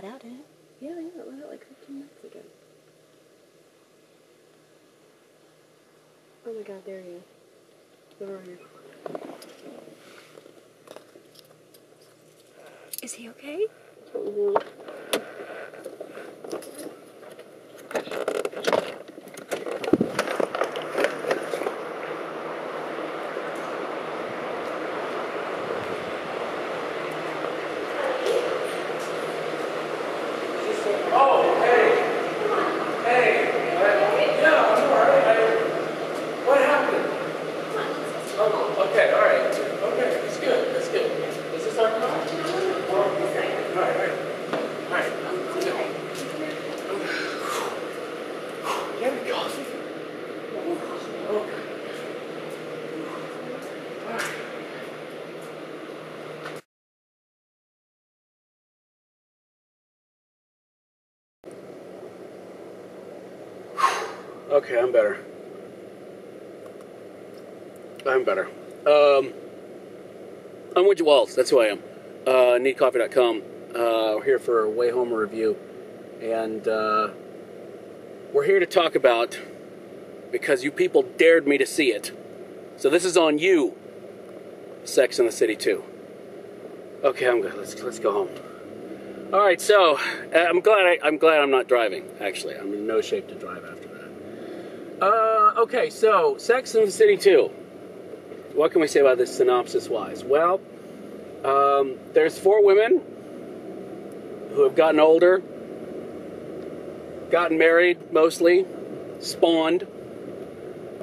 let out, didn't it? Yeah, it let out like 15 minutes ago. Oh my god, there he is. Where are you? Is he okay? Mm-hmm. Oh, hey. Hey. Yeah, I'm alright. What happened? Oh, okay, alright. Okay, that's good. That's good. Is this our car? Alright. Alright. You have any coffee? Okay. Okay, I'm better. I'm Widget Walls, that's who I am. Needcoffee.com. We're here for a Wayhomer review. And we're here to talk about, because you people dared me to see it. So this is on you, Sex and the City 2. Okay, I'm good. Let's go home. All right, so I'm glad I'm not driving. Actually, I'm in no shape to drive after that. Okay, so Sex and the City 2. What can we say about this synopsis-wise? Well, there's 4 women who have gotten older, gotten married mostly, spawned,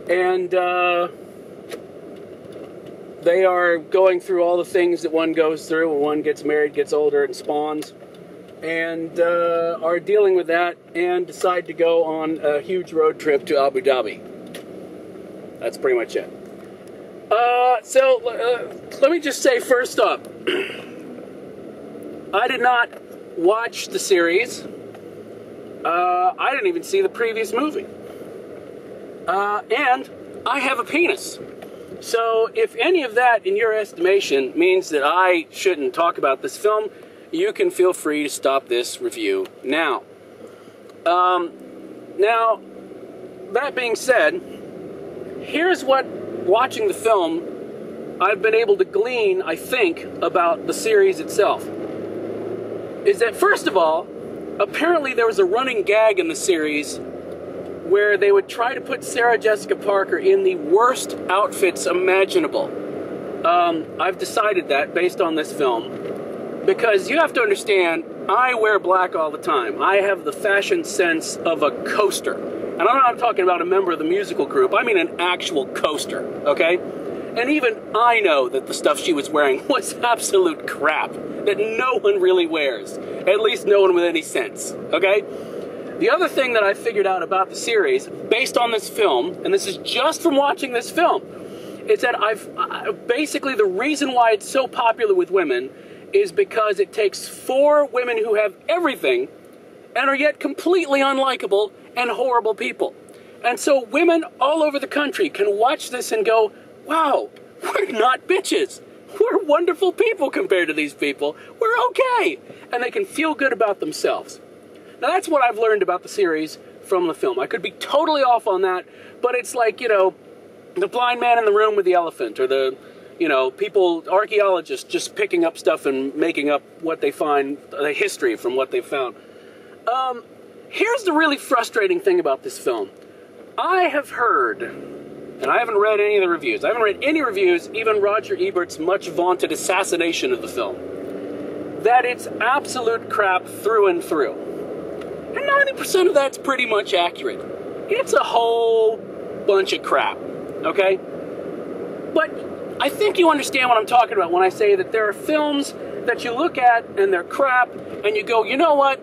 and they are going through all the things that one goes through when one gets married, gets older, and spawns, and are dealing with that and decide to go on a huge road trip to Abu Dhabi. That's pretty much it. So let me just say first up, I did not watch the series. I didn't even see the previous movie. And I have a penis. So if any of that, in your estimation, means that I shouldn't talk about this film, you can feel free to stop this review now. Now, that being said, here's what, watching the film, I've been able to glean, I think, about the series itself. Is that, first of all, apparently there was a running gag in the series where they would try to put Sarah Jessica Parker in the worst outfits imaginable. I've decided that based on this film, because you have to understand, I wear black all the time. I have the fashion sense of a coaster. And I'm not talking about a member of the musical group, I mean an actual coaster, okay? And even I know that the stuff she was wearing was absolute crap, that no one really wears. At least no one with any sense, okay? The other thing that I figured out about the series, based on this film, and this is just from watching this film, is that basically the reason why it's so popular with women is because it takes 4 women who have everything and are yet completely unlikable and horrible people. And so women all over the country can watch this and go, wow, we're not bitches. We're wonderful people compared to these people. We're okay. And they can feel good about themselves. Now, that's what I've learned about the series from the film. I could be totally off on that, but it's like, you know, the blind man in the room with the elephant, or the, you know, archaeologists just picking up stuff and making up what they find, the history from what they've found. Here's the really frustrating thing about this film. I have heard, and I haven't read any of the reviews, I haven't read any reviews, even Roger Ebert's much vaunted assassination of the film, that it's absolute crap through and through. And 90% of that's pretty much accurate. It's a whole bunch of crap, okay? But I think you understand what I'm talking about when I say that there are films that you look at and they're crap, and you go, you know what?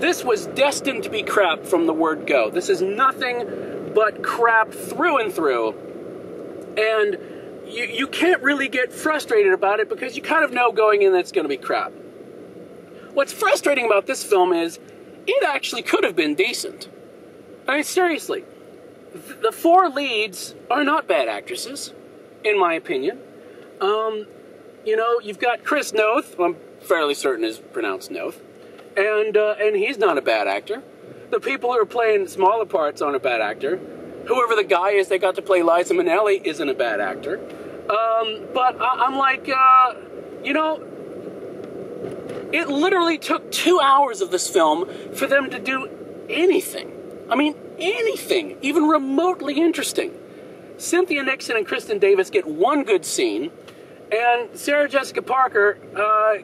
This was destined to be crap from the word go. This is nothing but crap through and through. And you can't really get frustrated about it because you kind of know going in that it's going to be crap. What's frustrating about this film is it actually could have been decent. I mean, seriously. The 4 leads are not bad actresses, in my opinion. You know, you've got Chris Noth, who I'm fairly certain is pronounced Noth. and he's not a bad actor. The people who are playing smaller parts aren't a bad actor. Whoever the guy is they got to play Liza Minnelli isn't a bad actor. But I'm like, you know, it literally took 2 hours of this film for them to do anything. I mean, anything, even remotely interesting. Cynthia Nixon and Kristen Davis get one good scene, and Sarah Jessica Parker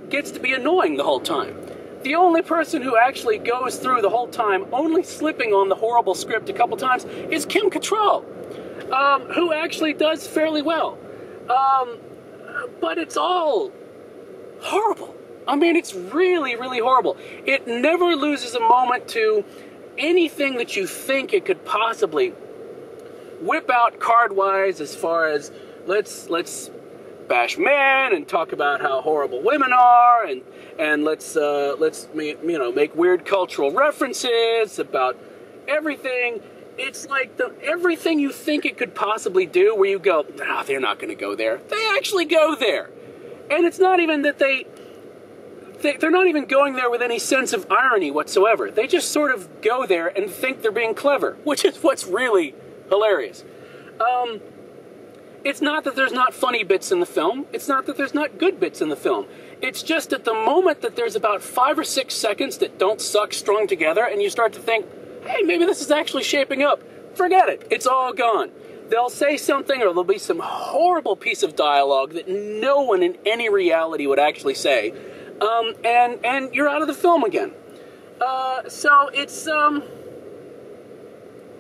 gets to be annoying the whole time. The only person who actually goes through the whole time, only slipping on the horrible script a couple times, is Kim Cattrall, who actually does fairly well. But it's all horrible. I mean, it's really, really horrible. It never loses a moment to anything that you think it could possibly whip out card-wise, as far as let's bash men and talk about how horrible women are, and let's make weird cultural references about everything. It's like everything you think it could possibly do, where you go, nah, they're not going to go there. They actually go there, and it's not even that they're not even going there with any sense of irony whatsoever. They just sort of go there and think they're being clever, which is what's really hilarious. It's not that there's not funny bits in the film. It's not that there's not good bits in the film. It's just at the moment that there's about 5 or 6 seconds that don't suck strung together, and you start to think, hey, maybe this is actually shaping up. Forget it. It's all gone. They'll say something, or there'll be some horrible piece of dialogue that no one in any reality would actually say, and you're out of the film again. So it's,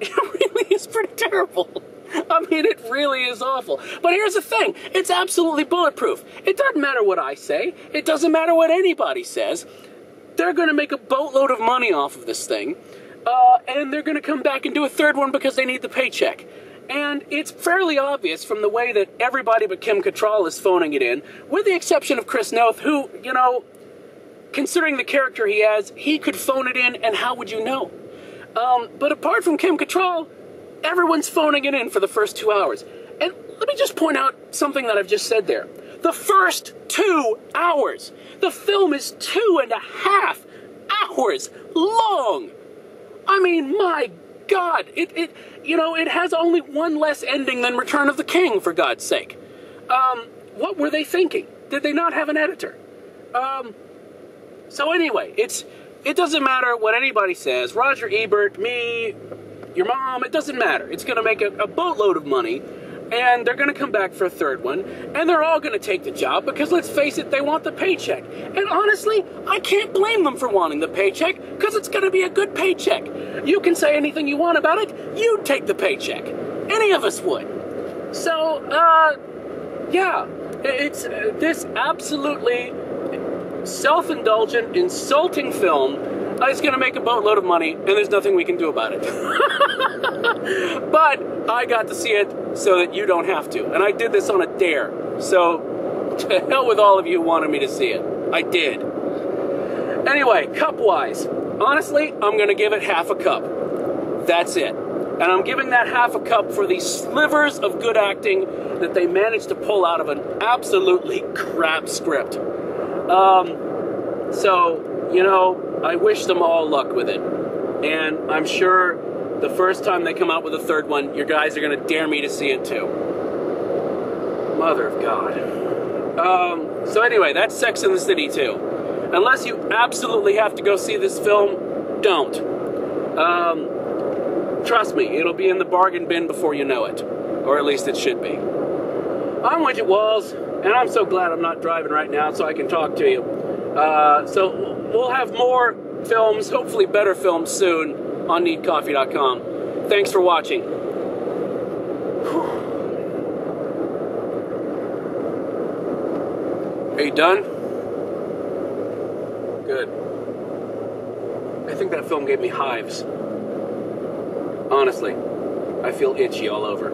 it really is pretty terrible. I mean, it really is awful. But here's the thing. It's absolutely bulletproof. It doesn't matter what I say. It doesn't matter what anybody says. They're going to make a boatload of money off of this thing. And they're going to come back and do a third one because they need the paycheck. And it's fairly obvious from the way that everybody but Kim Cattrall is phoning it in, with the exception of Chris Noth, who, you know, considering the character he has, he could phone it in, and how would you know? But apart from Kim Cattrall, everyone's phoning it in for the first 2 hours. And let me just point out something that I've just said there. The first 2 hours. The film is 2.5 hours long. I mean, my God. It has only one less ending than Return of the King, for God's sake. What were they thinking? Did they not have an editor? So anyway, it doesn't matter what anybody says. Roger Ebert, me, your mom, it doesn't matter. It's going to make a boatload of money, and they're going to come back for a third one, and they're all going to take the job because, let's face it, they want the paycheck. And honestly, I can't blame them for wanting the paycheck, because it's going to be a good paycheck. You can say anything you want about it, you'd take the paycheck. Any of us would. So, yeah, it's this absolutely self-indulgent, insulting film is going to make a boatload of money, and there's nothing we can do about it. But I got to see it so that you don't have to. And I did this on a dare. So, to hell with all of you who wanted me to see it. I did. Anyway, cup-wise, honestly, I'm going to give it half a cup. That's it. And I'm giving that half a cup for the slivers of good acting that they managed to pull out of an absolutely crap script. So, you know, I wish them all luck with it. And I'm sure the first time they come out with a third one, your guys are going to dare me to see it too. Mother of God. So anyway, that's Sex and the City 2. Unless you absolutely have to go see this film, don't. Trust me, it'll be in the bargain bin before you know it. Or at least it should be. I'm Widget Walls, and I'm so glad I'm not driving right now so I can talk to you. So we'll have more films, hopefully better films soon, on needcoffee.com. Thanks for watching. Are you done? Good. I think that film gave me hives. Honestly, I feel itchy all over.